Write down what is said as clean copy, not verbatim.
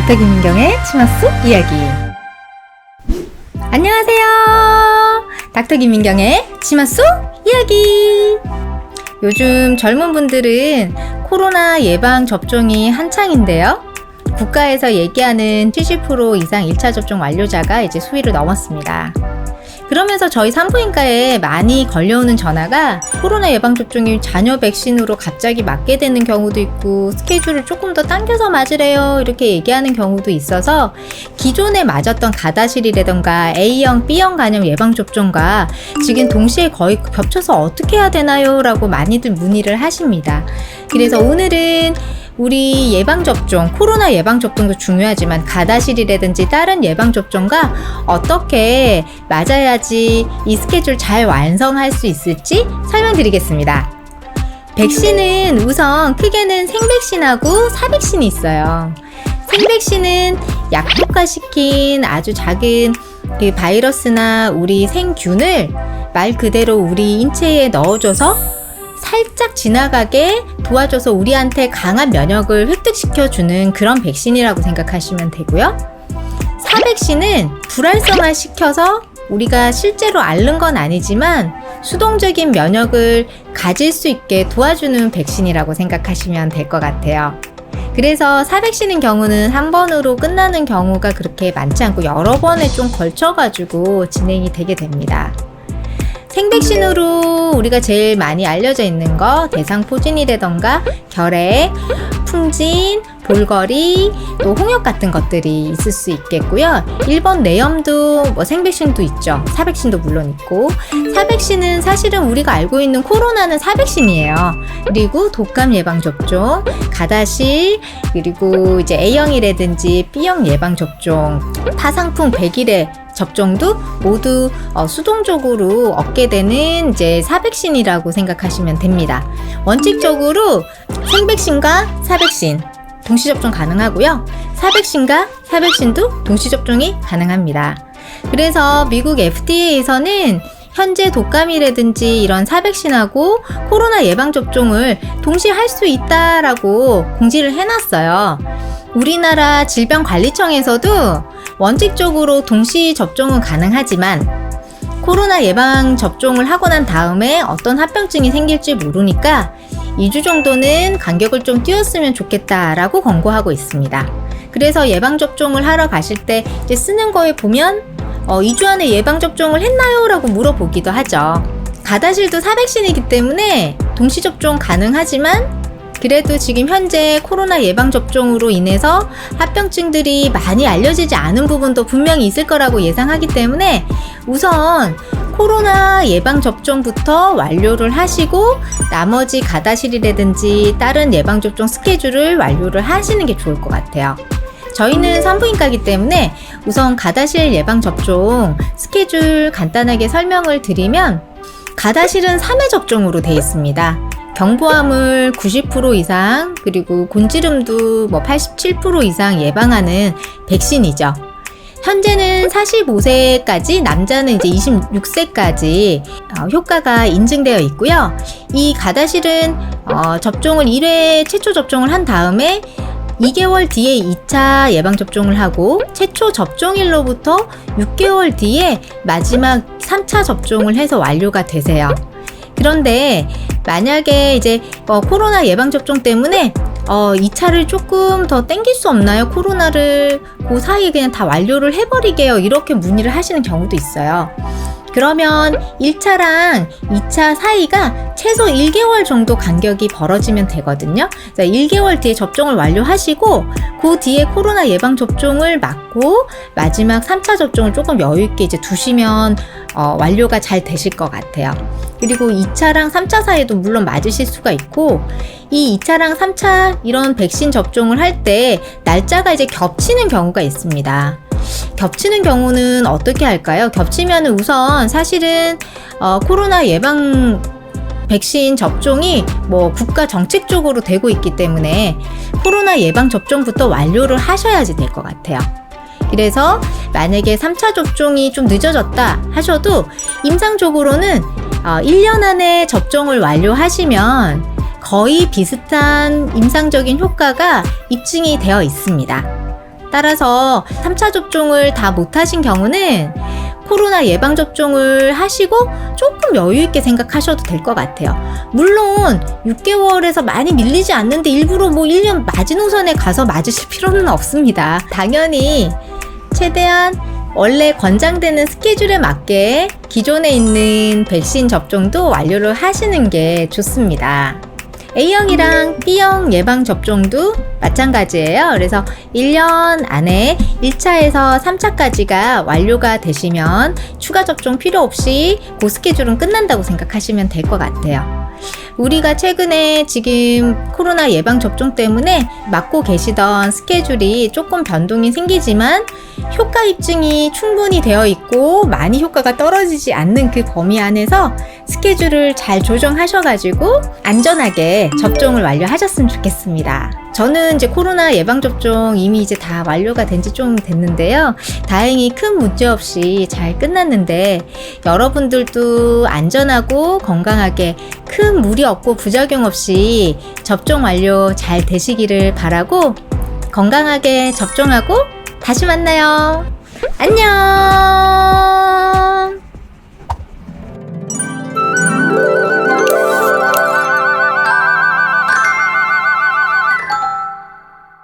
닥터 김민경의 치마 속 이야기. 안녕하세요. 닥터 김민경의 치마 속 이야기. 요즘 젊은 분들은 코로나 예방 접종이 한창인데요. 국가에서 얘기하는 70% 이상 1차 접종 완료자가 이제 수위를 넘었습니다. 그러면서 저희 산부인과에 많이 걸려오는 전화가 코로나 예방접종이 자녀 백신으로 갑자기 맞게 되는 경우도 있고 스케줄을 조금 더 당겨서 맞으래요 이렇게 얘기하는 경우도 있어서 기존에 맞았던 가다실이라던가 A형, B형 간염 예방접종과 지금 동시에 거의 겹쳐서 어떻게 해야 되나요? 라고 많이들 문의를 하십니다. 그래서 오늘은 우리 예방접종, 코로나 예방접종도 중요하지만 가다실이라든지 다른 예방접종과 어떻게 맞아야지 이 스케줄 잘 완성할 수 있을지 설명드리겠습니다. 백신은 우선 크게는 생백신하고 사백신이 있어요. 생백신은 약독화시킨 아주 작은 그 바이러스나 우리 생균을 말 그대로 우리 인체에 넣어줘서 살짝 지나가게 도와줘서 우리한테 강한 면역을 획득시켜주는 그런 백신이라고 생각하시면 되고요. 사백신은 불활성화 시켜서 우리가 실제로 앓는 건 아니지만 수동적인 면역을 가질 수 있게 도와주는 백신이라고 생각하시면 될 것 같아요. 그래서 사백신인 경우는 한 번으로 끝나는 경우가 그렇게 많지 않고 여러 번에 좀 걸쳐가지고 진행이 되게 됩니다. 생백신으로 우리가 제일 많이 알려져 있는 거 대상포진이라던가 결핵, 풍진, 볼거리, 또 홍역 같은 것들이 있을 수 있겠고요. 일본 뇌염도 생백신도 있죠. 사백신도 물론 있고 사백신은 사실은 우리가 알고 있는 코로나는 사백신이에요. 그리고 독감 예방접종, 가다실, 그리고 이제 A형이라든지 B형 예방접종, 파상풍 100일에 접종도 모두 수동적으로 얻게 되는 이제 사백신이라고 생각하시면 됩니다. 원칙적으로 생백신과 사백신 동시 접종 가능하고요. 사백신과 사백신도 동시 접종이 가능합니다. 그래서 미국 FDA에서는 현재 독감이라든지 이런 사백신하고 코로나 예방접종을 동시에 할 수 있다라고 공지를 해놨어요. 우리나라 질병관리청에서도 원칙적으로 동시 접종은 가능하지만 코로나 예방 접종을 하고 난 다음에 어떤 합병증이 생길지 모르니까 2주 정도는 간격을 좀 띄웠으면 좋겠다라고 권고하고 있습니다. 그래서 예방접종을 하러 가실 때 이제 쓰는 거에 보면 2주 안에 예방접종을 했나요? 라고 물어보기도 하죠. 가다실도 사백신이기 때문에 동시 접종 가능하지만 그래도 지금 현재 코로나 예방접종으로 인해서 합병증들이 많이 알려지지 않은 부분도 분명히 있을 거라고 예상하기 때문에 우선 코로나 예방접종부터 완료를 하시고 나머지 가다실이라든지 다른 예방접종 스케줄을 완료를 하시는 게 좋을 것 같아요. 저희는 산부인과이기 때문에 우선 가다실 예방접종 스케줄 간단하게 설명을 드리면 가다실은 3회 접종으로 되어 있습니다. 경부암을 90% 이상 그리고 곤지름도 87% 이상 예방하는 백신이죠. 현재는 45세까지 남자는 이제 26세까지 효과가 인증되어 있고요. 이 가다실은 접종을 1회 최초 접종을 한 다음에 2개월 뒤에 2차 예방접종을 하고 최초 접종일로부터 6개월 뒤에 마지막 3차 접종을 해서 완료가 되세요. 그런데 만약에 이제 코로나 예방접종 때문에 2차를 조금 더 땡길 수 없나요? 코로나를 그 사이에 그냥 다 완료를 해버리게요. 이렇게 문의를 하시는 경우도 있어요. 그러면 1차랑 2차 사이가 최소 1개월 정도 간격이 벌어지면 되거든요. 1개월 뒤에 접종을 완료하시고 그 뒤에 코로나 예방접종을 맞고 마지막 3차 접종을 조금 여유있게 이제 두시면 완료가 잘 되실 것 같아요. 그리고 2차랑 3차 사이에도 물론 맞으실 수가 있고 이 2차랑 3차 이런 백신 접종을 할 때 날짜가 이제 겹치는 경우가 있습니다. 겹치는 경우는 어떻게 할까요? 겹치면 우선 사실은 코로나 예방 백신 접종이 국가 정책적으로 되고 있기 때문에 코로나 예방 접종부터 완료를 하셔야지 될 것 같아요. 그래서 만약에 3차 접종이 좀 늦어졌다 하셔도 임상적으로는 1년 안에 접종을 완료하시면 거의 비슷한 임상적인 효과가 입증이 되어 있습니다. 따라서 3차 접종을 다 못하신 경우는 코로나 예방접종을 하시고 조금 여유있게 생각하셔도 될 것 같아요. 물론 6개월에서 많이 밀리지 않는데 일부러 1년 마지노선에 가서 맞으실 필요는 없습니다. 당연히 최대한 원래 권장되는 스케줄에 맞게 기존에 있는 백신 접종도 완료를 하시는 게 좋습니다. A형이랑 B형 예방접종도 마찬가지예요. 그래서 1년 안에 1차에서 3차까지가 완료가 되시면 추가 접종 필요 없이 그 스케줄은 끝난다고 생각하시면 될 것 같아요. 우리가 최근에 지금 코로나 예방접종 때문에 맞고 계시던 스케줄이 조금 변동이 생기지만 효과 입증이 충분히 되어 있고 많이 효과가 떨어지지 않는 그 범위 안에서 스케줄을 잘 조정하셔가지고 안전하게 접종을 완료하셨으면 좋겠습니다. 저는 이제 코로나 예방접종 이미 이제 다 완료가 된 지 좀 됐는데요. 다행히 큰 문제 없이 잘 끝났는데 여러분들도 안전하고 건강하게 큰 무리 없고 부작용 없이 접종 완료 잘 되시기를 바라고 건강하게 접종하고 다시 만나요. 안녕!